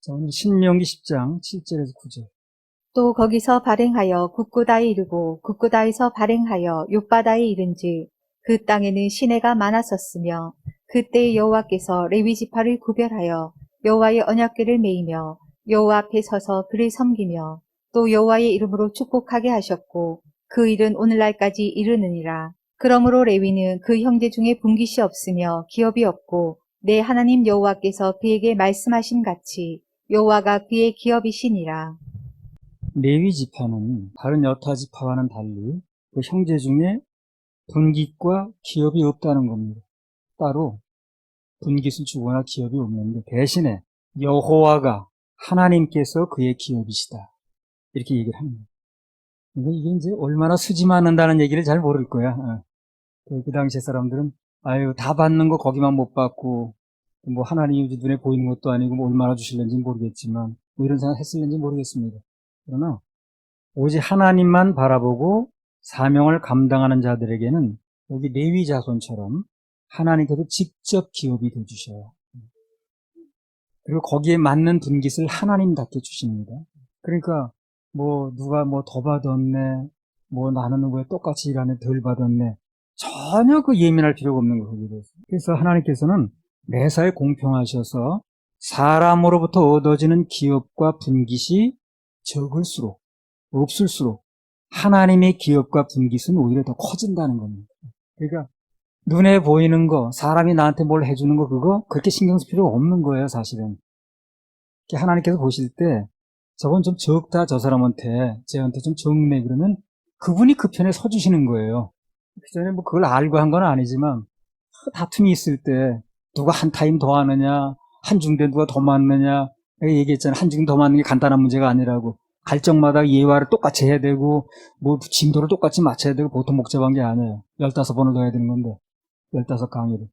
자, 오늘 신명기 10장 7절에서 9절. 또 거기서 발행하여 굽고다에 이르고 굽고다에서 발행하여 욥바다에 이른즉 그 땅에는 시내가 많았었으며 그때 여호와께서 레위 지파를 구별하여 여호와의 언약궤를 메이며 여호와 앞에 서서 그를 섬기며 또 여호와의 이름으로 축복하게 하셨고 그 일은 오늘날까지 이르느니라. 그러므로 레위는 그 형제 중에 분깃이 없으며 기업이 없고 내 하나님 여호와께서 그에게 말씀하신 같이 여호와가 그의 기업이시니라. 레위 지파는 다른 여타 지파와는 달리 그 형제 중에 분깃과 기업이 없다는 겁니다. 따로 분깃을 주거나 기업이 없는데 대신에 여호와가 하나님께서 그의 기업이시다. 이렇게 얘기를 합니다. 이게 이제 얼마나 수지 맞는다는 얘기를 잘 모를 거야. 그 당시에 사람들은 아유 다 받는 거 거기만 못 받고 뭐 하나님이 눈에 보이는 것도 아니고 뭐 얼마나 주실는지 모르겠지만 뭐 이런 생각 했을는지 모르겠습니다. 그러나 오직 하나님만 바라보고 사명을 감당하는 자들에게는 여기 레위 자손처럼 하나님께서 직접 기업이 되어주셔요. 그리고 거기에 맞는 분깃을 하나님답게 주십니다. 그러니까 뭐 누가 뭐 더 받았네, 뭐 나는 왜 똑같이 일하네 덜 받았네, 전혀 그 예민할 필요가 없는 거거든요. 그래서 하나님께서는 매사에 공평하셔서 사람으로부터 얻어지는 기업과 분깃이 적을수록 없을수록 하나님의 기업과 분깃은 오히려 더 커진다는 겁니다. 그러니까 눈에 보이는 거, 사람이 나한테 뭘 해주는 거 그거 그렇게 신경 쓸 필요가 없는 거예요, 사실은. 하나님께서 보실 때 저건 좀 적다, 저 사람한테, 쟤한테 좀 적네 그러면 그분이 그 편에 서주시는 거예요. 그 전에 뭐 그걸 알고 한 건 아니지만 다툼이 있을 때 누가 한 타임 더 하느냐, 한 중대 누가 더 맞느냐, 내가 얘기했잖아요. 한 중 더 맞는 게 간단한 문제가 아니라고. 갈정마다 예화를 똑같이 해야 되고 뭐 진도를 똑같이 맞춰야 되고 보통 복잡한 게 아니에요. 15번을 더 해야 되는 건데 15강의를.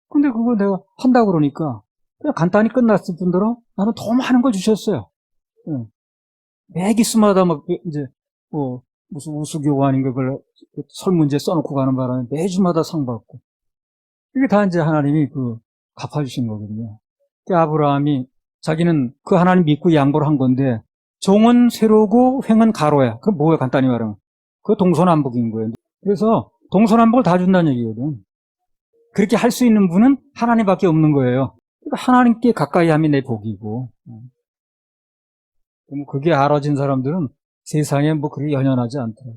근데 그거 내가 한다고 그러니까 그냥 간단히 끝났을 뿐더러 나는 더 많은 걸 주셨어요. 예. 매 기수마다 막 이제 뭐 무슨 우수교관인가 그걸 설문지에 써놓고 가는 바람에 매주마다 상 받고 이게 다 이제 하나님이 그 갚아주신 거거든요. 아브라함이 자기는 그 하나님 믿고 양보를 한 건데 종은 세로고 횡은 가로야. 그건 뭐야 간단히 말하면. 그거 동서남북인 거예요. 그래서 동서남북을 다 준다는 얘기거든. 그렇게 할 수 있는 분은 하나님밖에 없는 거예요. 그러니까 하나님께 가까이 함이 내 복이고. 그게 알아진 사람들은 세상에 뭐 그렇게 연연하지 않더라고요.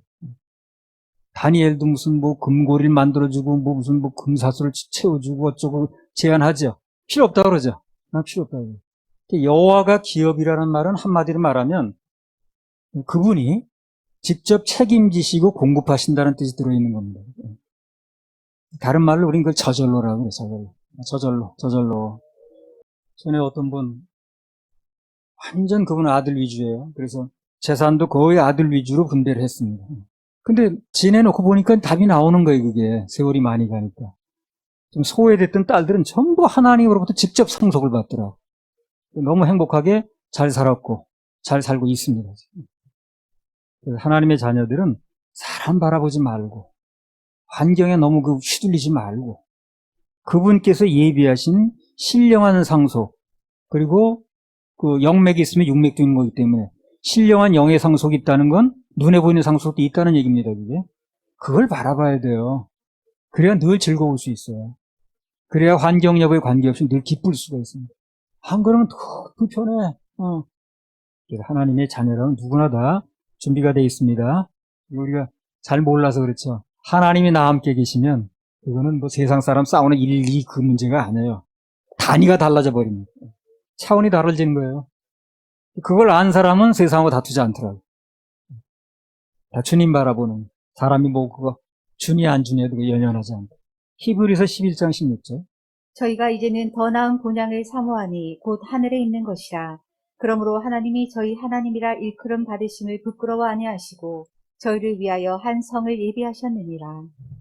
다니엘도 무슨 뭐 금고리를 만들어주고 뭐 무슨 뭐 금사슬을 채워주고 어쩌고 제안하죠. 필요 없다 그러죠. 난 필요 없다 그러죠. 여호와가 기업이라는 말은 한마디로 말하면 그분이 직접 책임지시고 공급하신다는 뜻이 들어있는 겁니다. 다른 말로 우린 그걸 저절로라고 그래요. 저절로. 전에 어떤 분 완전 그분 아들 위주예요. 그래서 재산도 거의 아들 위주로 분배를 했습니다. 근데 지내놓고 보니까 답이 나오는 거예요. 그게 세월이 많이 가니까. 좀 소외됐던 딸들은 전부 하나님으로부터 직접 상속을 받더라고요. 너무 행복하게 잘 살았고 잘 살고 있습니다. 하나님의 자녀들은 사람 바라보지 말고 환경에 너무 휘둘리지 말고 그분께서 예비하신 신령한 상속 그리고 그 영맥이 있으면 육맥도 있는 거기 때문에 신령한 영의 상속이 있다는 건 눈에 보이는 상속도 있다는 얘기입니다. 그걸 바라봐야 돼요. 그래야 늘 즐거울 수 있어요. 그래야 환경 여부에 관계없이 늘 기쁠 수가 있습니다. 안 그러면 더 불편해. 하나님의 자녀라면 누구나 다 준비가 되어 있습니다. 우리가 잘 몰라서 그렇죠. 하나님이 나와 함께 계시면 그거는 뭐 세상 사람 싸우는 1, 2 그 문제가 아니에요. 단위가 달라져 버립니다. 차원이 달라지는 거예요. 그걸 안 사람은 세상하고 다투지 않더라고요. 다 주님 바라보는 사람이 뭐 그거 주니 안 주니에도 연연하지 않고. 히브리서 11장 16절. 저희가 이제는 더 나은 본향을 사모하니 곧 하늘에 있는 것이라. 그러므로 하나님이 저희 하나님이라 일컬음 받으심을 부끄러워 아니하시고 저희를 위하여 한 성을 예비하셨느니라.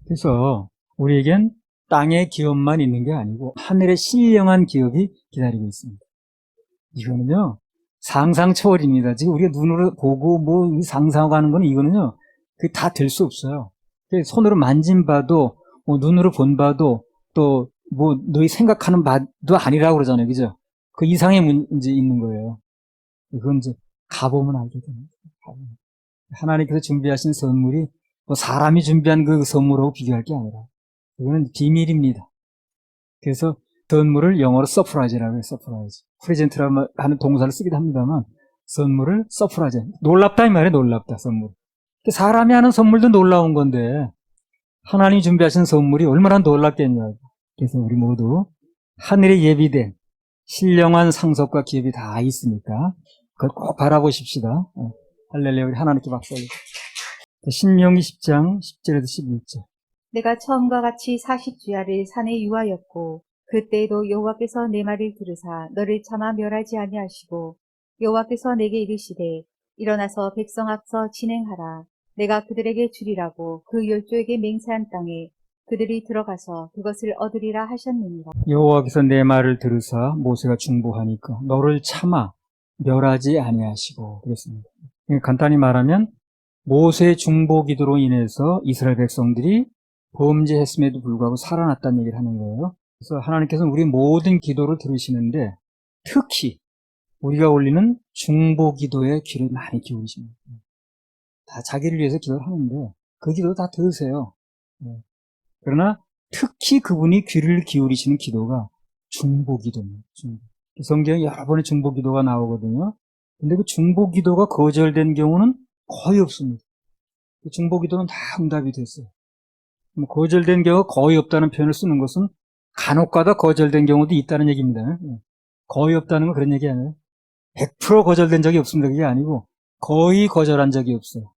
그래서 우리에겐 땅의 기업만 있는 게 아니고 하늘의 신령한 기업이 기다리고 있습니다. 이거는요 상상 초월입니다. 지금 우리가 눈으로 보고 뭐 상상하고 하는 거는 이거는요 그게 다 될 수 없어요. 손으로 만진 바도 뭐 눈으로 본 바도 또 뭐 너희 생각하는 바도 아니라고 그러잖아요. 그죠? 그 이상의 문제 있는 거예요. 그건 이제 가보면 알게 됩니다. 하나님께서 준비하신 선물이 뭐 사람이 준비한 그 선물하고 비교할 게 아니라 그거는 비밀입니다. 그래서 선물을 영어로 서프라이즈라고 해요. 서프라이즈. 프레젠트라는 하는 동사를 쓰기도 합니다만 선물을 서프라이즈. 놀랍다 이 말이에요. 놀랍다 선물. 사람이 하는 선물도 놀라운 건데 하나님이 준비하신 선물이 얼마나 놀랍겠냐고. 그래서 우리 모두 하늘에 예비된 신령한 상속과 기업이 다 있으니까 그걸 꼭 바라보십시다. 할렐루야. 우리 하나님께 박수 올리고. 신명기 10장 10절에서 11절. 내가 처음과 같이 40주야를 산에 유하였고 그때에도 여호와께서 내 말을 들으사 너를 차마 멸하지 아니하시고 여호와께서 내게 이르시되 일어나서 백성 앞서 진행하라. 내가 그들에게 주리라고 그 열조에게 맹세한 땅에 그들이 들어가서 그것을 얻으리라 하셨느니라. 여호와께서 내 말을 들으사 모세가 중보하니까 너를 차마 멸하지 아니하시고 그랬습니다. 간단히 말하면 모세의 중보 기도로 인해서 이스라엘 백성들이 범죄했음에도 불구하고 살아났다는 얘기를 하는 거예요. 그래서 하나님께서는 우리 모든 기도를 들으시는데 특히 우리가 올리는 중보 기도에 귀를 많이 기울이십니다. 다 자기를 위해서 기도를 하는데 그 기도 다 들으세요. 그러나 특히 그분이 귀를 기울이시는 기도가 중보 기도입니다. 성경에 여러 번의 중보 기도가 나오거든요. 근데 그 중보 기도가 거절된 경우는 거의 없습니다. 그 중보 기도는 다 응답이 됐어요. 거절된 경우가 거의 없다는 표현을 쓰는 것은 간혹가다 거절된 경우도 있다는 얘기입니다. 거의 없다는 건 그런 얘기 아니에요. 100% 거절된 적이 없습니다. 그게 아니고 거의 거절한 적이 없어요.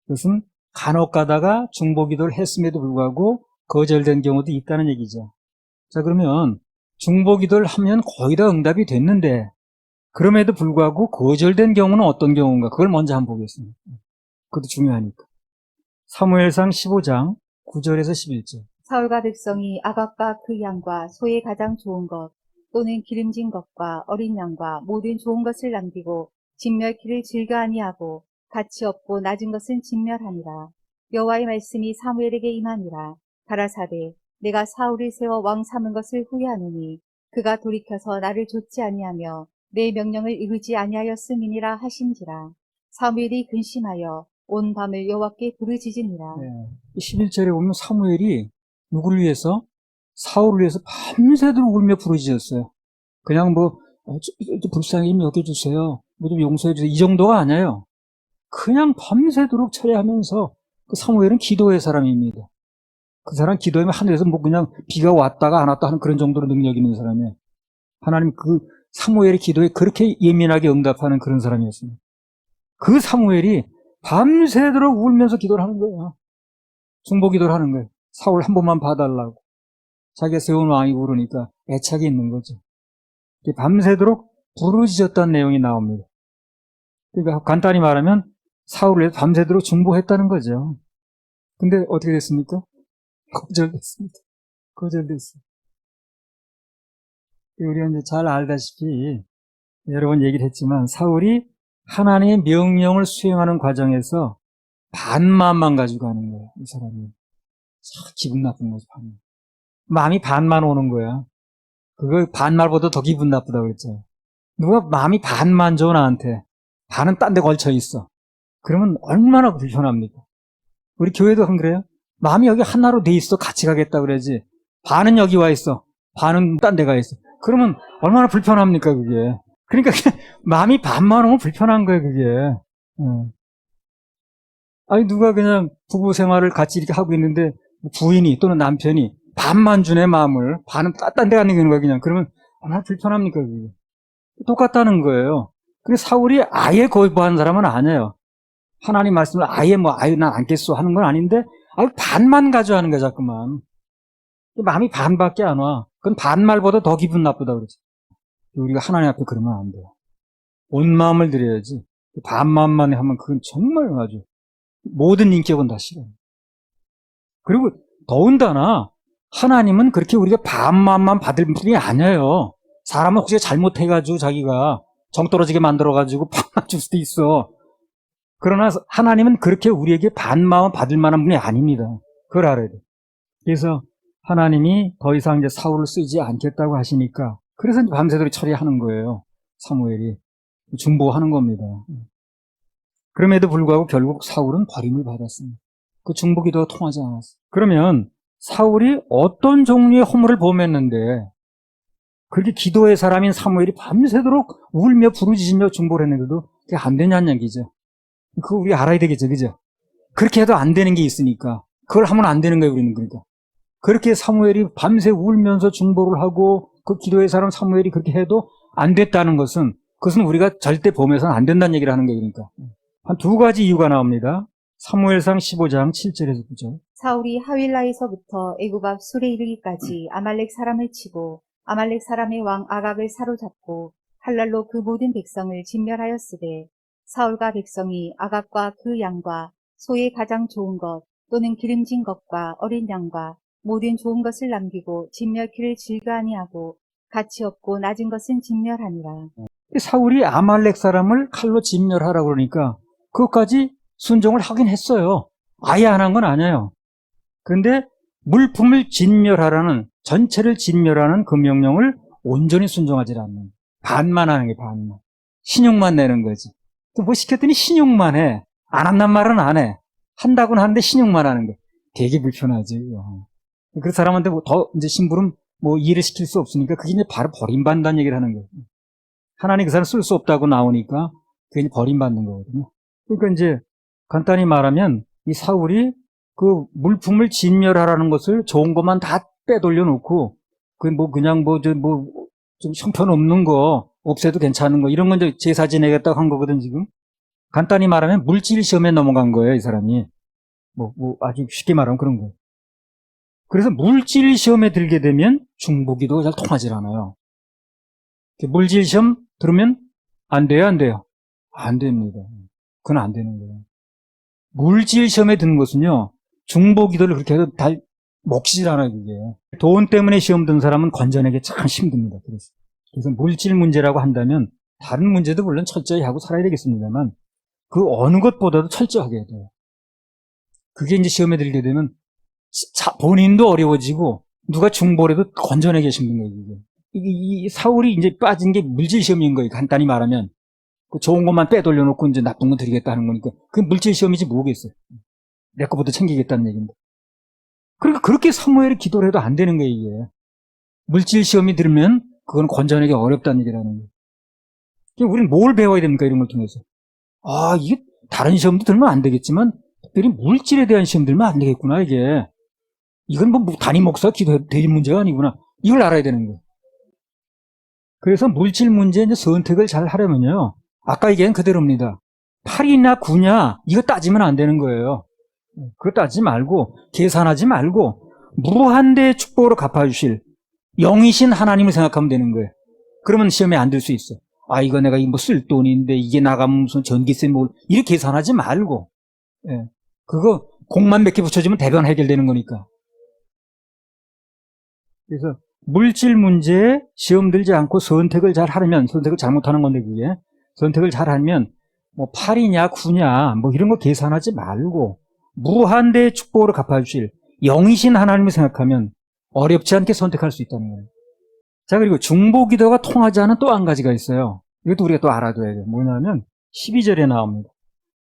그것은 간혹가다가 중보 기도를 했음에도 불구하고 거절된 경우도 있다는 얘기죠. 자, 그러면 중보 기도를 하면 거의 다 응답이 됐는데 그럼에도 불구하고 거절된 경우는 어떤 경우인가? 그걸 먼저 한번 보겠습니다. 그것도 중요하니까. 사무엘상 15장 9절에서 11절. 사울과 백성이 아각과 그 양과 소의 가장 좋은 것 또는 기름진 것과 어린 양과 모든 좋은 것을 남기고 진멸키를 즐겨 아니하고 가치 없고 낮은 것은 진멸하니라. 여호와의 말씀이 사무엘에게 임하니라. 가라사대 내가 사울을 세워 왕 삼은 것을 후회하노니 그가 돌이켜서 나를 좇지 아니하며 내 명령을 이루지 아니하였음이니라 하신지라. 사무엘이 근심하여 온 밤을 여호와께 부르짖으니라. 11절에 보면 사무엘이 누구를 위해서? 사울을 위해서 밤새도록 울며 부르짖었어요. 그냥 불쌍히 좀 여겨주세요. 뭐 좀 용서해주세요. 이 정도가 아니에요. 그냥 밤새도록 철회하면서 그 사무엘은 기도의 사람입니다. 그 사람 기도하면 하늘에서 그냥 비가 왔다가 안 왔다 하는 그런 정도로 능력 있는 사람이에요. 하나님 그 사무엘의 기도에 그렇게 예민하게 응답하는 그런 사람이었습니다. 그 사무엘이 밤새도록 울면서 기도를 하는 거예요. 중보 기도를 하는 거예요. 사울 한 번만 봐달라고. 자기가 세운 왕이 그러니까 애착이 있는 거죠. 밤새도록 부르짖었다는 내용이 나옵니다. 그러니까 간단히 말하면 사울을 밤새도록 중보했다는 거죠. 근데 어떻게 됐습니까? 거절됐습니다. 거절됐어요. 우리가 이제 잘 알다시피 여러 번 얘기를 했지만 사울이 하나님의 명령을 수행하는 과정에서 반만만 가지고 가는 거예요. 이 사람이. 참 기분 나쁜 거죠. 마음이 반만 오는 거야. 그거 반말보다 더 기분 나쁘다고 그랬죠. 누가 마음이 반만 줘 나한테. 반은 딴 데 걸쳐 있어. 그러면 얼마나 불편합니까? 우리 교회도 안 그래요? 마음이 여기 하나로 돼 있어. 같이 가겠다 그러지. 반은 여기 와 있어. 반은 딴 데 가 있어. 그러면 얼마나 불편합니까 그게. 그러니까 마음이 반만 오면 불편한 거예요 그게. 아니 누가 그냥 부부 생활을 같이 이렇게 하고 있는데 부인이 또는 남편이 반만 주네 마음을 반은 딴 데 가는 거야 그냥. 그러면 얼마나 불편합니까 그게. 똑같다는 거예요. 그래서 사울이 아예 거부한 사람은 아니에요. 하나님 말씀을 아예 난 안겠소 하는 건 아닌데 반만 가져가는 거야 자꾸만. 마음이 반밖에 안 와. 그건 반말보다 더 기분 나쁘다 그러지. 우리가 하나님 앞에 그러면 안 돼요. 온 마음을 드려야지. 반마음만 하면 그건 정말 아주 모든 인격은 다 싫어요. 그리고 더군다나 하나님은 그렇게 우리가 반마음만 받을 분이 아니에요. 사람은 혹시 잘못해가지고 자기가 정 떨어지게 만들어가지고 반만 줄 수도 있어. 그러나 하나님은 그렇게 우리에게 반마음 받을 만한 분이 아닙니다. 그걸 알아야 돼요. 그래서 하나님이 더 이상 이제 사울을 쓰지 않겠다고 하시니까 그래서 이제 밤새도록 처리하는 거예요. 사무엘이. 중보하는 겁니다. 그럼에도 불구하고 결국 사울은 버림을 받았습니다. 그 중보기도가 통하지 않았어요. 그러면 사울이 어떤 종류의 허물을 범했는데 그렇게 기도의 사람인 사무엘이 밤새도록 울며 부르짖으며 중보를 했는데도 그게 안 되냐는 얘기죠. 그거 우리 알아야 되겠죠. 그죠? 그렇게 해도 안 되는 게 있으니까. 그걸 하면 안 되는 거예요, 우리는. 그러니까. 그렇게 사무엘이 밤새 울면서 중보를 하고 그 기도의 사람 사무엘이 그렇게 해도 안 됐다는 것은 그것은 우리가 절대 범해서는 안 된다는 얘기를 하는 거예요. 그러니까. 한 두 가지 이유가 나옵니다. 사무엘상 15장 7절에서 9절. 사울이 하윌라에서부터 애굽 앞 술에 이르기까지 아말렉 사람을 치고 아말렉 사람의 왕 아각을 사로잡고 칼날로 그 모든 백성을 진멸하였으되 사울과 백성이 아각과 그 양과 소의 가장 좋은 것 또는 기름진 것과 어린 양과 모든 좋은 것을 남기고 진멸키를 즐겨 아니하고 가치 없고 낮은 것은 진멸하니라. 사울이 아말렉 사람을 칼로 진멸하라고 그러니까 그것까지 순종을 하긴 했어요. 아예 안 한 건 아니에요. 그런데 물품을 진멸하라는, 전체를 진멸하는 그 명령을 온전히 순종하지 않는, 반만 하는 게 반만. 신용만 내는 거지. 또 뭐 시켰더니 신용만 해. 안 한단 말은 안 해. 한다고는 하는데 신용만 하는 거. 되게 불편하지. 그 사람한테 뭐 더 이제 심부름 뭐 이해를 시킬 수 없으니까 그게 이제 바로 버림받는다는 얘기를 하는 거예요. 하나님 그 사람 쓸 수 없다고 나오니까 그게 이제 버림받는 거거든요. 그러니까 이제 간단히 말하면 이 사울이 그 물품을 진멸하라는 것을 좋은 것만 다 빼돌려 놓고 그 뭐 그냥 뭐 좀 형편없는 거 없애도 괜찮은 거 이런 건 이제 제사 지내겠다고 한 거거든 지금. 간단히 말하면 물질 시험에 넘어간 거예요 이 사람이. 뭐 아주 쉽게 말하면 그런 거예요. 그래서 물질 시험에 들게 되면 중보기도가 잘 통하질 않아요. 물질 시험 들으면 안 돼요, 안 돼요? 안 됩니다. 그건 안 되는 거예요. 물질 시험에 드는 것은요, 중보기도를 그렇게 해도 다 먹히질 않아요, 그게. 돈 때문에 시험 든 사람은 건져내기 참 힘듭니다. 그래서 물질 문제라고 한다면 다른 문제도 물론 철저히 하고 살아야 되겠습니다만 그 어느 것보다도 철저하게 해야 돼요. 그게 이제 시험에 들게 되면 본인도 어려워지고 누가 중보를 해도 건져내기 힘든 거예요, 이게. 이 사울이 이제 빠진 게 물질 시험인 거예요. 간단히 말하면 그 좋은 것만 빼돌려놓고 이제 나쁜 거 드리겠다는 거니까 그게 물질 시험이지 뭐겠어요. 내 거부터 챙기겠다는 얘기인데. 그러니까 그렇게 사무엘이 기도를 해도 안 되는 거예요, 이게. 물질 시험이 들면 그건 건져내기 어렵다는 얘기라는 거예요. 그러니까 우리는 뭘 배워야 됩니까, 이런 걸 통해서? 이게 다른 시험도 들면 안 되겠지만 특별히 물질에 대한 시험 들면 안 되겠구나, 이게. 이건 뭐 담임 목사가 기도해도 될 문제가 아니구나. 이걸 알아야 되는 거예요. 그래서 물질 문제에 이제 선택을 잘 하려면요. 아까 얘기한 그대로입니다. 8이냐 9냐 이거 따지면 안 되는 거예요. 그거 따지지 말고 계산하지 말고 무한대의 축복으로 갚아주실 영이신 하나님을 생각하면 되는 거예요. 그러면 시험에 안 들 수 있어. 이거 내가 뭐 쓸 돈인데 이게 나가면 무슨 전기세 뭘 이렇게 계산하지 말고 그거 공만 몇 개 붙여주면 대변 해결되는 거니까. 그래서 물질 문제에 시험 들지 않고 선택을 잘 하려면, 선택을 잘못하는 건데 그게, 선택을 잘 하면 뭐 8이냐 9냐 뭐 이런 거 계산하지 말고 무한대의 축복으로 갚아주실 영이신 하나님을 생각하면 어렵지 않게 선택할 수 있다는 거예요. 자, 그리고 중보기도가 통하지 않은 또 한 가지가 있어요. 이것도 우리가 또 알아둬야 돼요. 뭐냐면 12절에 나옵니다.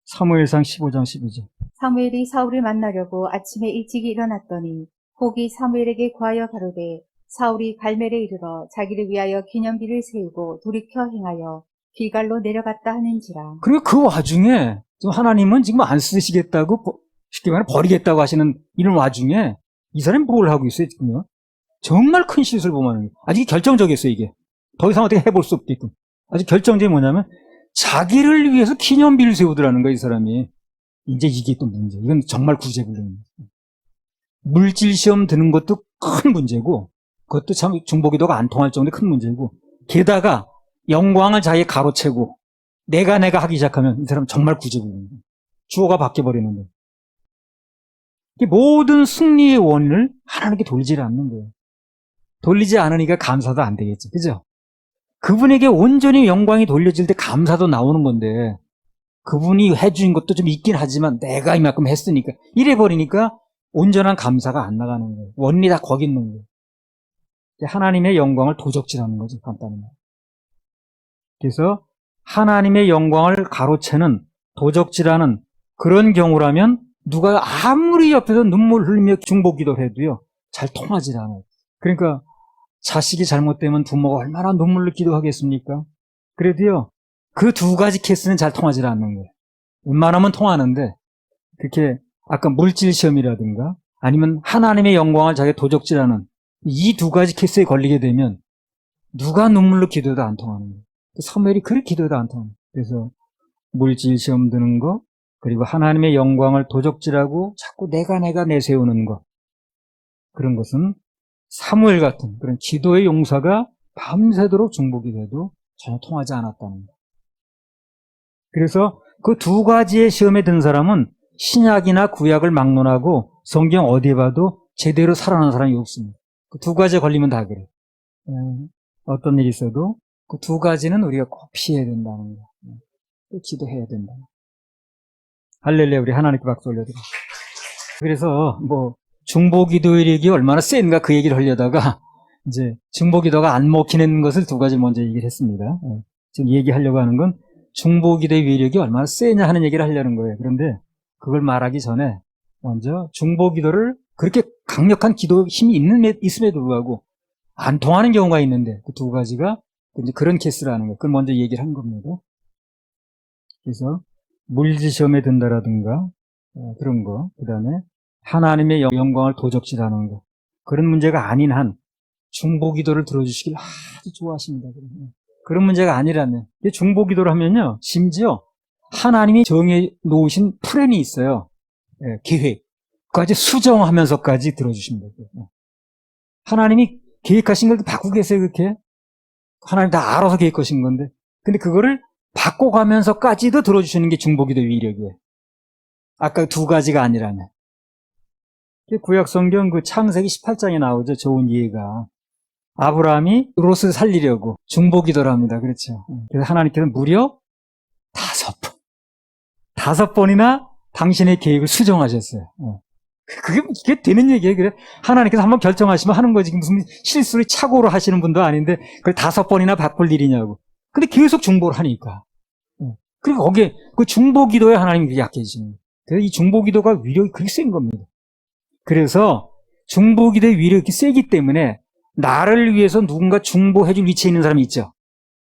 사무엘상 15장 12절. 사무엘이 사울을 만나려고 아침에 일찍 일어났더니 혹이 사무엘에게 구하여 가로되 사울이 갈멜에 이르러 자기를 위하여 기념비를 세우고 돌이켜 행하여 길갈로 내려갔다 하는지라. 그리고 그 와중에 지금 하나님은 지금 안 쓰시겠다고 쉽게 말하면 버리겠다고 하시는 이런 와중에 이 사람이 뭘 하고 있어요 지금요? 정말 큰 실수를 범하는 거예요. 아직 결정적이었어요 이게. 더 이상 어떻게 해볼 수 없게끔. 아주 결정적인 뭐냐면 자기를 위해서 기념비를 세우더라는 거예요 이 사람이. 이제 이게 또 문제. 이건 정말 구제불능입니다. 물질 시험 드는 것도 큰 문제고 그것도 참 중보기도가 안 통할 정도의 큰 문제고 게다가 영광을 자기에 가로채고 내가 하기 시작하면 이 사람은 정말 구제불능입니다. 주어가 바뀌어버리는 거예요. 모든 승리의 원인을 하나님께 돌리지 않는 거예요. 돌리지 않으니까 감사도 안 되겠죠. 그죠? 그분에게 온전히 영광이 돌려질 때 감사도 나오는 건데 그분이 해준 것도 좀 있긴 하지만 내가 이만큼 했으니까 이래버리니까 온전한 감사가 안 나가는 거예요. 원리 다 거기 있는 거예요. 하나님의 영광을 도적질하는 거죠, 간단히 말해서. 그래서 하나님의 영광을 가로채는 도적질하는 그런 경우라면 누가 아무리 옆에서 눈물 흘리며 중보기도를 해도요, 잘 통하지 않아요. 그러니까 자식이 잘못되면 부모가 얼마나 눈물을 기도하겠습니까? 그래도요, 그 두 가지 케이스는 잘 통하지 않는 거예요. 웬만하면 통하는데, 그렇게 아까 물질 시험이라든가 아니면 하나님의 영광을 자기가 도적질하는 이 두 가지 케이스에 걸리게 되면 누가 눈물로 기도해도 안 통하는 거예요. 사무엘이 그렇게 기도해도 안 통하는 거예요. 그래서 물질 시험 드는 거, 그리고 하나님의 영광을 도적질하고 자꾸 내가 내세우는 것, 그런 것은 사무엘 같은 그런 기도의 용사가 밤새도록 중보기도해도 전혀 통하지 않았다는 거예요. 그래서 그 두 가지의 시험에 든 사람은 신약이나 구약을 막론하고 성경 어디에 봐도 제대로 살아난 사람이 없습니다. 그 두 가지에 걸리면 다 그래요. 어떤 일이 있어도 그 두 가지는 우리가 꼭 피해야 된다는 거예요. 또 기도해야 된다. 할렐루야, 우리 하나님께 박수 올려드립니다. 그래서 중보기도력이 얼마나 센가 그 얘기를 하려다가 이제 중보기도가 안 먹히는 것을 두 가지 먼저 얘기를 했습니다. 지금 얘기하려고 하는 건 중보기도의 위력이 얼마나 세냐 하는 얘기를 하려는 거예요. 그런데 그걸 말하기 전에 먼저 중보기도를 그렇게 강력한 기도 힘이 있음에도 불구하고 안 통하는 경우가 있는데 그 두 가지가 이제 그런 케이스라는 거예요. 그걸 먼저 얘기를 한 겁니다. 그래서 물질 시험에 든다라든가 그런 거, 그 다음에 하나님의 영광을 도적질하는 거, 그런 문제가 아닌 한 중보기도를 들어주시길 아주 좋아하십니다. 그런 문제가 아니라면 중보기도를 하면요, 심지어 하나님이 정해 놓으신 플랜이 있어요. 계획. 그까지 수정하면서까지 들어주십니다. 하나님이 계획하신 걸 바꾸고 계세요, 그렇게? 하나님 다 알아서 계획하신 건데. 근데 그거를 바꿔가면서까지도 들어주시는 게 중보기도 위력이에요. 아까 두 가지가 아니라면. 구약 성경 그 창세기 18장에 나오죠. 좋은 예가. 아브라함이 롯을 살리려고 중보기도를 합니다. 그렇죠. 그래서 하나님께서 무려 5번. 5번이나 당신의 계획을 수정하셨어요. 그게 되는 얘기예요. 그래. 하나님께서 한번 결정하시면 하는 거지. 무슨 실수를 착오로 하시는 분도 아닌데 그걸 5번이나 바꿀 일이냐고. 근데 계속 중보를 하니까. 그리고 거기에 그 중보기도에 하나님이 약해지시는 거예요. 그래서 이 중보기도가 위력이 그렇게 센 겁니다. 그래서 중보기도의 위력이 이렇게 세기 때문에 나를 위해서 누군가 중보해줄 위치에 있는 사람이 있죠.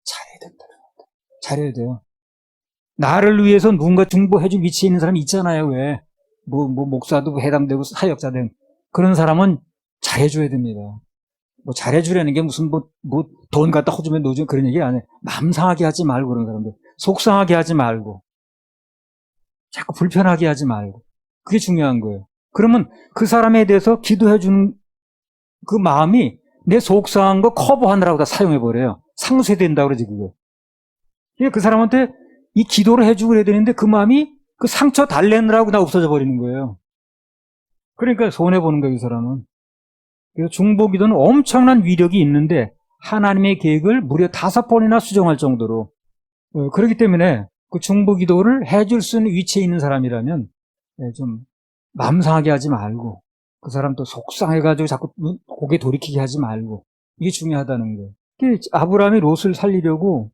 잘해야 된다. 잘해야 돼요. 나를 위해서 누군가 중보해줄 위치에 있는 사람이 있잖아요. 왜? 목사도 해당되고 사역자든 그런 사람은 잘해줘야 됩니다. 잘해주려는 게 무슨 돈 갖다 허주면 노준 그런 얘기 아니에요. 맘 상하게 하지 말고 그런 사람들. 속상하게 하지 말고. 자꾸 불편하게 하지 말고. 그게 중요한 거예요. 그러면 그 사람에 대해서 기도해주는 그 마음이 내 속상한 거 커버하느라고 다 사용해버려요. 상쇄된다고 그러지, 그게. 그 사람한테 이 기도를 해주고 그래야 되는데 그 마음이 그 상처 달래느라고 다 없어져 버리는 거예요. 그러니까 손해보는 거예요, 이 사람은. 그래서 중보기도는 엄청난 위력이 있는데 하나님의 계획을 무려 5번이나 수정할 정도로 그렇기 때문에 그 중보기도를 해줄 수 있는 위치에 있는 사람이라면 좀 마음 상하게 하지 말고 그 사람 또 속상해가지고 자꾸 고개 돌이키게 하지 말고 이게 중요하다는 거예요. 아브라함이 롯을 살리려고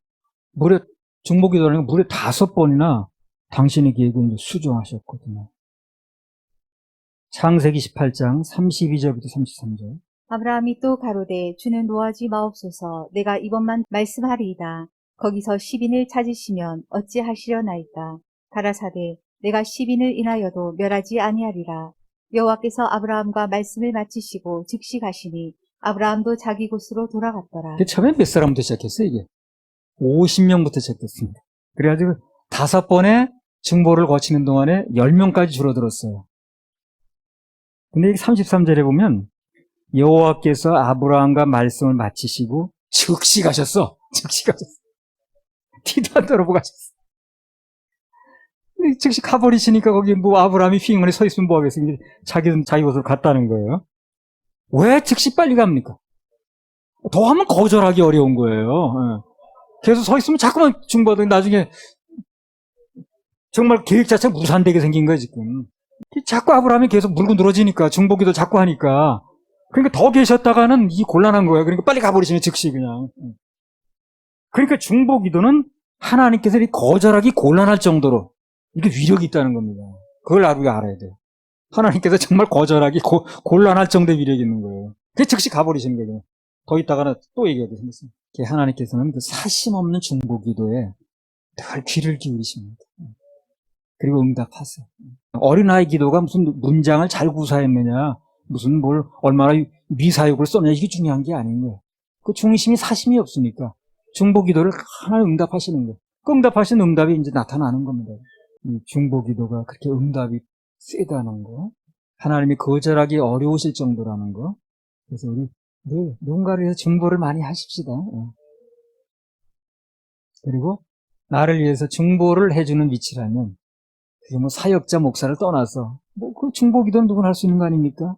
중보기도라는 건 무려 5번이나 당신의 계획을 수정하셨거든요. 창세기 18장 32절부터 33절. 아브라함이 또 가로되 주는 노하지 마옵소서 내가 이번만 말씀하리이다. 거기서 10인을 찾으시면 어찌하시려나이까. 가라사대 내가 10인을 인하여도 멸하지 아니하리라. 여호와께서 아브라함과 말씀을 마치시고 즉시 가시니 아브라함도 자기 곳으로 돌아갔더라. 처음에 몇 사람부터 시작했어요, 이게? 50명부터 시작했습니다. 그래가지고 5번의 중보를 거치는 동안에 10명까지 줄어들었어요. 근데 33절에 보면 여호와께서 아브라함과 말씀을 마치시고 즉시 가셨어. 즉시 가셨어. 티도 안 떨어보고 가셨어. 즉시 가버리시니까 거기 아브라함이 휘잉하니 서 있으면 뭐 하겠어요. 자기는 자기 곳으로 갔다는 거예요. 왜 즉시 빨리 갑니까? 더 하면 거절하기 어려운 거예요. 계속 서 있으면 자꾸만 중보하더니 나중에 정말 계획 자체가 무산되게 생긴 거예요, 지금. 자꾸 아브라함이 계속 물고 늘어지니까, 중보기도 자꾸 하니까, 그러니까 더 계셨다가는 이 곤란한 거예요. 그러니까 빨리 가버리시면 즉시 그냥. 그러니까 중보기도는 하나님께서 이 거절하기 곤란할 정도로 이게 위력이 있다는 겁니다. 그걸 우리가 알아야 돼요. 하나님께서 정말 거절하기 곤란할 정도의 위력이 있는 거예요. 그게 즉시 가버리시는 거예요. 더 있다가는 또 얘기하게 생겼습니다. 하나님께서는 그 사심 없는 중보기도에 늘 귀를 기울이십니다. 그리고 응답하세요. 어린아이 기도가 무슨 문장을 잘 구사했느냐, 무슨 뭘 얼마나 미사역을 썼느냐, 이게 중요한 게 아닌 거예요. 그 중심이 사심이 없으니까 중보기도를 하나 응답하시는 거예요. 그 응답하신 응답이 이제 나타나는 겁니다. 이 중보기도가 그렇게 응답이 세다는 거, 하나님이 거절하기 어려우실 정도라는 거. 그래서 우리 늘 누군가를 위해서 중보를 많이 하십시다. 그리고 나를 위해서 중보를 해주는 위치라면 그게 뭐 사역자 목사를 떠나서 뭐 그 중보기도는 누구나 할 수 있는 거 아닙니까?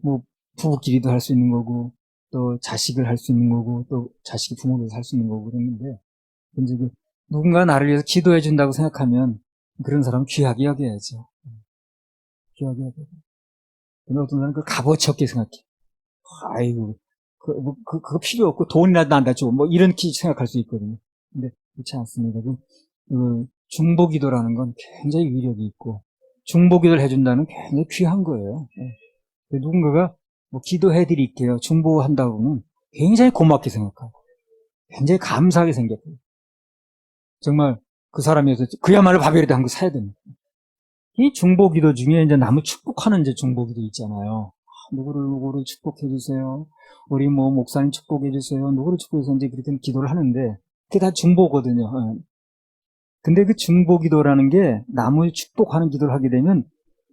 뭐 부부끼리도 할 수 있는 거고 또 자식을 할 수 있는 거고 또 자식이 부모를 할 수 있는 거고 그랬는데 이제 누군가 나를 위해서 기도해 준다고 생각하면 그런 사람 귀하게 여겨야죠. 귀하게 여겨야죠. 근데 어떤 사람은 그 값어치 없게 생각해. 아이고 그거 필요 없고 돈이라도 난다 주고 뭐 이렇게 생각할 수 있거든요. 근데 그렇지 않습니다. 그 중보기도라는 건 굉장히 위력이 있고 중보기도를 해준다는 굉장히 귀한 거예요. 누군가가 뭐 기도해드릴게요, 중보한다고 하면 굉장히 고맙게 생각하고 굉장히 감사하게 생겼고요. 정말 그 사람에서 그야말로 밥이라도 한 거 사야 됩니다. 이 중보기도 중에 이제 남을 축복하는 이제 중보기도 있잖아요. 누구를 축복해주세요. 우리 뭐 목사님 축복해주세요. 누구를 축복해서 이제 그렇게 기도를 하는데 그게 다 중보거든요. 근데 그 중보기도라는 게 남을 축복하는 기도를 하게 되면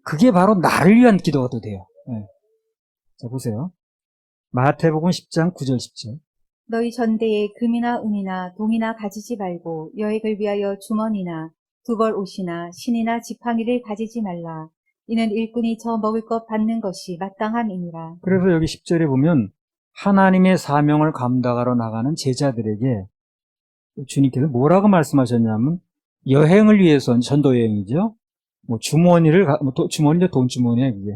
그게 바로 나를 위한 기도가 또 돼요. 자, 보세요. 마태복음 10장 9절 10절. 너희 전대에 금이나 은이나 동이나 가지지 말고 여행을 위하여 주머니나 두벌 옷이나 신이나 지팡이를 가지지 말라. 이는 일꾼이 저 먹을 것 받는 것이 마땅함이니라. 그래서 여기 10절에 보면 하나님의 사명을 감당하러 나가는 제자들에게 주님께서 뭐라고 말씀하셨냐면 여행을 위해서는 전도 여행이죠. 뭐 주머니를 주머니죠, 돈 주머니에 그게.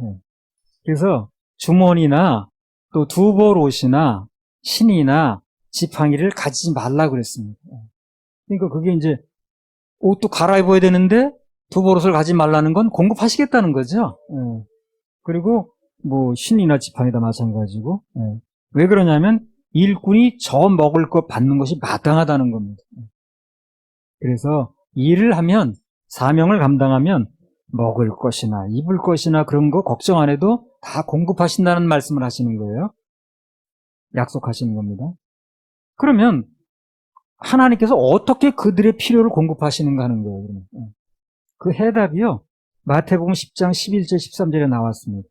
그래서 주머니나 또 두벌 옷이나 신이나 지팡이를 가지지 말라 그랬습니다. 그러니까 그게 이제 옷도 갈아입어야 되는데 두벌 옷을 가지지 말라는 건 공급하시겠다는 거죠. 그리고 뭐 신이나 지팡이다 마찬가지고. 왜 그러냐면 일꾼이 저 먹을 것 받는 것이 마땅하다는 겁니다. 그래서 일을 하면 사명을 감당하면 먹을 것이나 입을 것이나 그런 거 걱정 안 해도 다 공급하신다는 말씀을 하시는 거예요. 약속하시는 겁니다. 그러면 하나님께서 어떻게 그들의 필요를 공급하시는가 하는 거예요. 그 해답이요. 마태복음 10장 11절 13절에 나왔습니다.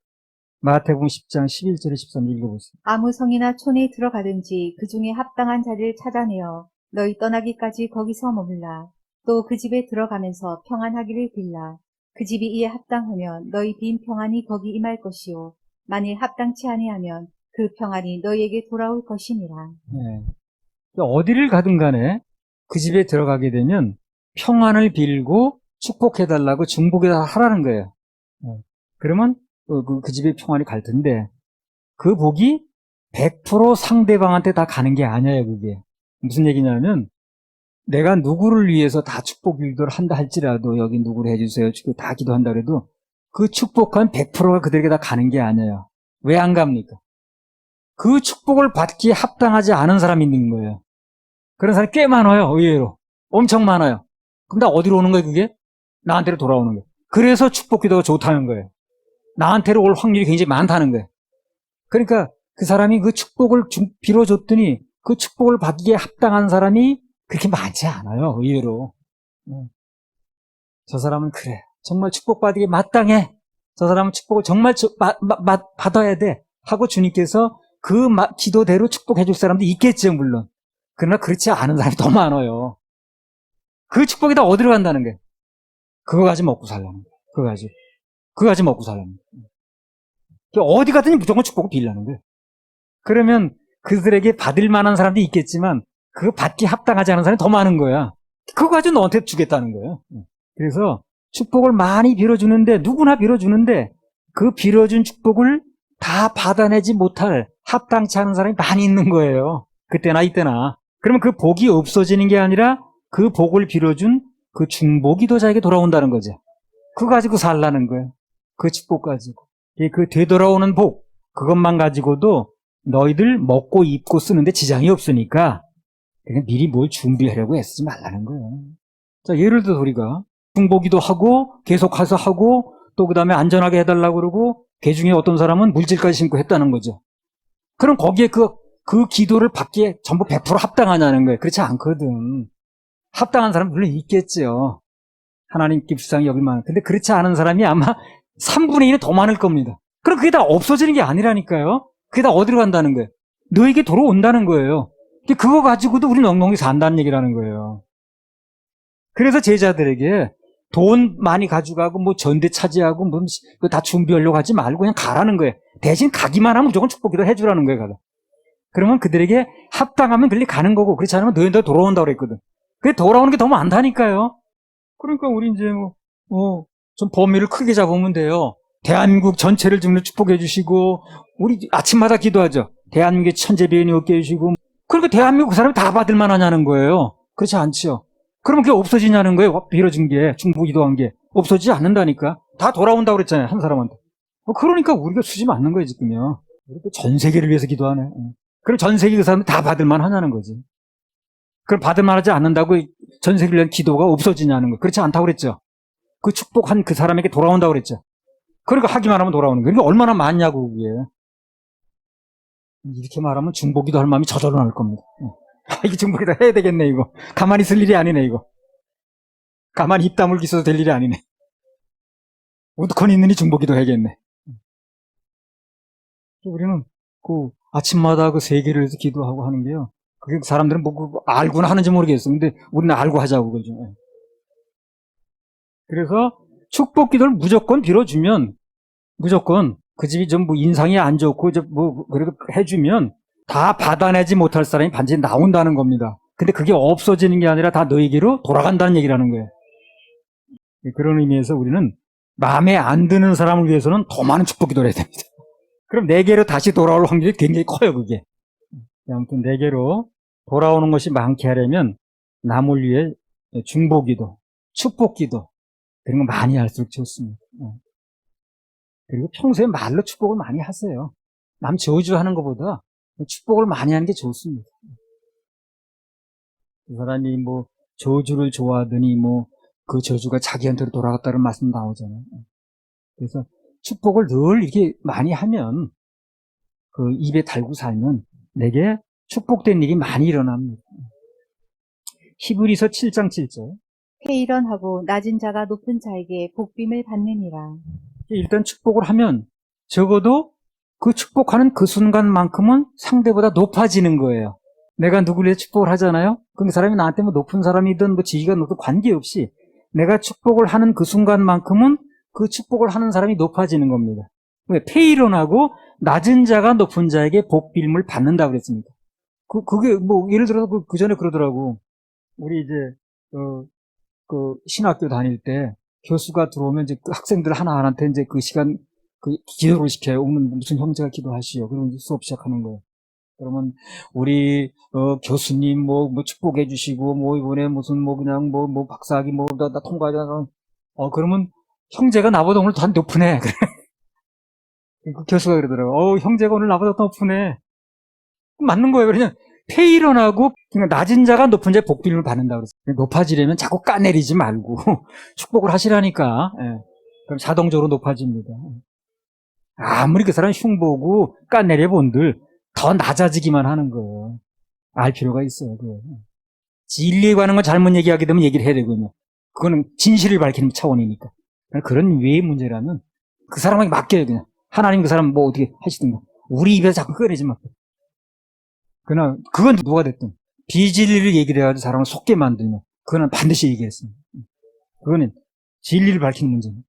마태복음 10장 11절에 13절 읽어보세요. 아무 성이나 촌에 들어가든지 그 중에 합당한 자리를 찾아내어 너희 떠나기까지 거기서 머물라. 또 그 집에 들어가면서 평안하기를 빌라. 그 집이 이에 합당하면 너희 빈 평안이 거기 임할 것이요. 만일 합당치 아니하면 그 평안이 너희에게 돌아올 것이니라. 네. 어디를 가든 간에 그 집에 들어가게 되면 평안을 빌고 축복해달라고 중복해달라는 거예요. 그러면 그 집에 평안이 갈 텐데 그 복이 100% 상대방한테 다 가는 게 아니에요. 그게 무슨 얘기냐면 내가 누구를 위해서 다 축복 기도를 한다 할지라도 여기 누구를 해주세요 다 기도한다 그래도 그 축복한 100%가 그들에게 다 가는 게 아니에요. 왜 안 갑니까? 그 축복을 받기에 합당하지 않은 사람이 있는 거예요. 그런 사람이 꽤 많아요. 의외로 엄청 많아요. 그럼 다 어디로 오는 거예요? 그게 나한테로 돌아오는 거예요. 그래서 축복 기도가 좋다는 거예요. 나한테로 올 확률이 굉장히 많다는 거예요. 그러니까 그 사람이 그 축복을 빌어줬더니 그 축복을 받기에 합당한 사람이 그렇게 많지 않아요. 의외로. 저 사람은 그래. 정말 축복받기에 마땅해. 저 사람은 축복을 정말 받아야 돼. 하고 주님께서 그 기도대로 축복해 줄 사람도 있겠죠, 물론. 그러나 그렇지 않은 사람이 더 많아요. 그 축복이 다 어디로 간다는 거예요? 그거 가지고 먹고 살라는 거예요. 그거 가지고 먹고 살라는 거예요. 어디 가든지 무조건 축복을 빌라는 거예요. 그러면 그들에게 받을 만한 사람도 있겠지만 그거 받기 합당하지 않은 사람이 더 많은 거야. 그거 가지고 너한테 주겠다는 거예요. 그래서 축복을 많이 빌어주는데 누구나 빌어주는데 그 빌어준 축복을 다 받아내지 못할 합당치 않은 사람이 많이 있는 거예요. 그때나 이때나. 그러면 그 복이 없어지는 게 아니라 그 복을 빌어준 그 중복이 더 자기에게 돌아온다는 거죠. 그거 가지고 살라는 거예요. 그 축복 가지고. 그 되돌아오는 복, 그것만 가지고도 너희들 먹고 입고 쓰는데 지장이 없으니까 그냥 미리 뭘 준비하려고 애쓰지 말라는 거예요. 자, 예를 들어 우리가 중보기도 하고 계속 가서 하고 또 그 다음에 안전하게 해달라고 그러고 그 중에 어떤 사람은 물질까지 심고 했다는 거죠. 그럼 거기에 그 기도를 받기에 전부 100% 합당하냐는 거예요. 그렇지 않거든. 합당한 사람은 물론 있겠죠. 하나님께 불쌍히 여길 만한. 근데 그렇지 않은 사람이 아마 3분의 1은 더 많을 겁니다. 그럼 그게 다 없어지는 게 아니라니까요. 그게 다 어디로 간다는 거예요? 너에게 돌아온다는 거예요. 그거 가지고도 우리 넉넉히 산다는 얘기라는 거예요. 그래서 제자들에게 돈 많이 가져가고 뭐 전대 차지하고 뭐 다 준비하려고 하지 말고 그냥 가라는 거예요. 대신 가기만 하면 무조건 축복기도 해주라는 거예요. 가서. 그러면 그들에게 합당하면 그들이 가는 거고 그렇지 않으면 너희들 돌아온다고 그랬거든. 그게 돌아오는 게 더 많다니까요. 그러니까 우리 이제 좀 범위를 크게 잡으면 돼요. 대한민국 전체를 좀 축복해 주시고 우리 아침마다 기도하죠. 대한민국의 천재비인이 없게 해주시고 그러니까 대한민국 그 사람이 다 받을 만하냐는 거예요. 그렇지 않죠. 그러면 그게 없어지냐는 거예요. 빌어준 게 중보 기도한 게 없어지지 않는다니까. 다 돌아온다고 그랬잖아요. 한 사람한테. 그러니까 우리가 수지 맞는 거예요. 지금요. 전 세계를 위해서 기도하네. 그럼 전 세계 그 사람들 다 받을 만하냐는 거지. 그럼 받을 만하지 않는다고 전 세계를 위한 기도가 없어지냐는 거. 그렇지 않다고 그랬죠. 그 축복한 그 사람에게 돌아온다고 그랬죠. 그러니까 하기만 하면 돌아오는 거예요. 그러니까 얼마나 많냐고 그게. 이렇게 말하면 중보기도 할 마음이 저절로 날 겁니다. 이게 중보기도 해야 되겠네 이거. 가만히 있을 일이 아니네 이거. 가만히 입 다물고 있어도 될 일이 아니네. 우두커니 있느니 중보기도 해야겠네. 우리는 그 아침마다 그 세계를 위해서 기도하고 하는 게요. 그게 사람들은 뭐 알고는 하는지 모르겠어. 근데 우리는 알고 하자고 그러죠. 그래서 축복 기도를 무조건 빌어주면 무조건 그 집이 좀 뭐 인상이 안 좋고 뭐 그래도 해주면 다 받아내지 못할 사람이 반드시 나온다는 겁니다. 근데 그게 없어지는 게 아니라 다 너에게로 돌아간다는 얘기라는 거예요. 그런 의미에서 우리는 마음에 안 드는 사람을 위해서는 더 많은 축복 기도를 해야 됩니다. 그럼 내게로 다시 돌아올 확률이 굉장히 커요, 그게. 아무튼 내게로 돌아오는 것이 많게 하려면 남을 위해 중보기도, 축복기도 그런 거 많이 할수록 좋습니다. 그리고 평소에 말로 축복을 많이 하세요. 남 저주하는 것보다 축복을 많이 하는 게 좋습니다. 그 사람이 뭐 저주를 좋아하더니 뭐 그 저주가 자기한테로 돌아갔다는 말씀 나오잖아요. 그래서 축복을 늘 이렇게 많이 하면 그 입에 달고 살면 내게 축복된 일이 많이 일어납니다. 히브리서 7장 7절. 회의론하고 낮은 자가 높은 자에게 복빔을 받느니라. 일단 축복을 하면 적어도 그 축복하는 그 순간만큼은 상대보다 높아지는 거예요. 내가 누구를 위해 축복을 하잖아요. 그럼 그 사람이 나한테 뭐 높은 사람이든 뭐 지위가 높든 관계없이 내가 축복을 하는 그 순간만큼은 그 축복을 하는 사람이 높아지는 겁니다. 왜? 페이론하고 낮은 자가 높은 자에게 복빌을 받는다 그랬습니다. 그게 뭐 예를 들어서 그 전에 그러더라고. 우리 이제 그 신학교 다닐 때 교수가 들어오면 이제 그 학생들 하나하나한테 이제 그 시간 그 기도를 시켜요. 오늘 무슨 형제가 기도하시오. 그러면 이제 수업 시작하는 거예요. 그러면 우리 교수님 뭐 축복해 주시고 뭐 이번에 무슨 뭐 그냥 뭐 박사학위 뭐 나 통과하잖아. 그러면 형제가 나보다 오늘 더 높으네. 그 교수가 그러더라고. 형제가 오늘 나보다 더 높으네. 맞는 거예요. 그냥 페이런하고 그냥 낮은 자가 높은 자의 복비를 받는다고 그랬어요. 높아지려면 자꾸 까내리지 말고 축복을 하시라니까. 예. 그럼 자동적으로 높아집니다. 아무리 그 사람 흉보고 까내려 본들 더 낮아지기만 하는 거예요. 알 필요가 있어요. 그거. 진리에 관한 건 잘못 얘기하게 되면 얘기를 해야 되거든요. 그거는 진실을 밝히는 차원이니까. 그런 외의 문제라면 그 사람에게 맡겨요. 그냥 하나님 그 사람 뭐 어떻게 하시든가. 우리 입에서 자꾸 꺼내지 마. 그러나 그건 누가 됐든 비진리를 얘기를 해가지고 사람을 속게 만들면 그거는 반드시 얘기했습니다. 그거는 진리를 밝히는 문제입니다.